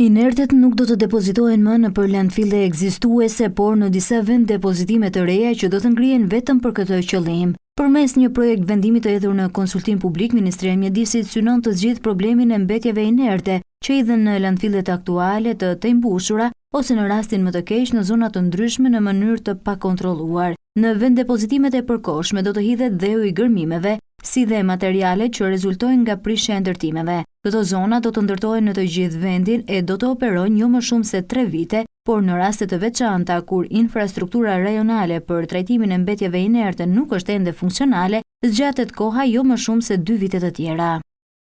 Inertet nuk do të depozitohen më nëpër landfille ekzistuese, por në disa vend depozitime të reja që do të ngrihen vetëm për këtë qëllim. Përmes një projekt vendimi të hedhur në konsultim publik, Ministria e Mjedisit synon të zgjidhë problemin e mbetjeve inerte që hidhen në landfillet aktuale të mbushura ose në rastin më të keq në zona të ndryshme në mënyrë të pakontrolluar. Në vend depozitimet e përkohshme do të hidhet dheu i gërmimeve, si dhe materiale që rezultojnë nga prishja e ndërtimeve. Këto zona do të ndërtohen në të gjithë vendin e do të operojnë jo më shumë se 3 vite, por në raste të veçanta kur infrastruktura rajonale për trajtimin e mbetjeve inerte nuk është ende funksionale, zgjatet koha jo më shumë se 2 vite të tjera.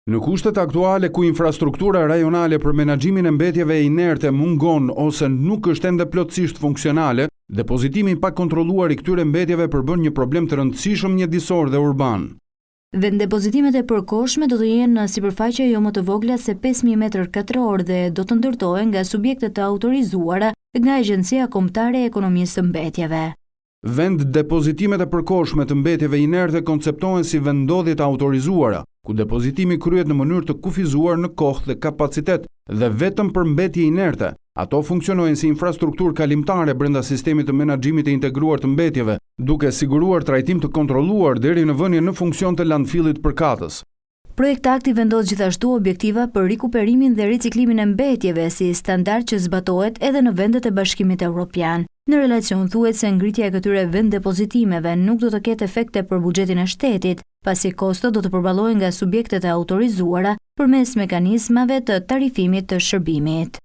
Në kushtet aktuale ku infrastruktura rajonale për menaxhimin e mbetjeve inerte mungon ose nuk është ende plotësisht funksionale, depozitimi pa kontrolluar i këtyre mbetjeve përbën një problem të rëndësishëm mjedisor dhe urban. Vend depozitimet e përkohshme do të jenë në sipërfaqe jo më të vogla se 5000 m2 dhe do të ndërtohen nga subjektet të autorizuara nga Agjencia Kombëtare e Ekonomisë së Mbetjeve. Vend depozitimet e përkohshme të mbetjeve inerte konceptohen si vendodhje të autorizuara, ku depozitimi kryhet në mënyrë të kufizuar në kohë dhe kapacitet dhe vetëm për mbetje inerte. Ato funksionojnë si infrastrukturë kalimtare brenda sistemit të menaxhimit të integruar të mbetjeve, duke siguruar trajtim të kontrolluar deri në vënien në funksion të landfillit përkatës. Projektakti vendos gjithashtu objektiva për rikuperimin dhe riciklimin e mbetjeve si standard që zbatohet edhe në vendet e Bashkimit Evropian. Në relacion thuhet se ngritja e këtyre vend depozitimeve nuk do të ketë efekte për buxhetin e shtetit, pasi kostot do të përballohen nga subjektet e autorizuara përmes mekanizmave të tarifimit të shërbimit.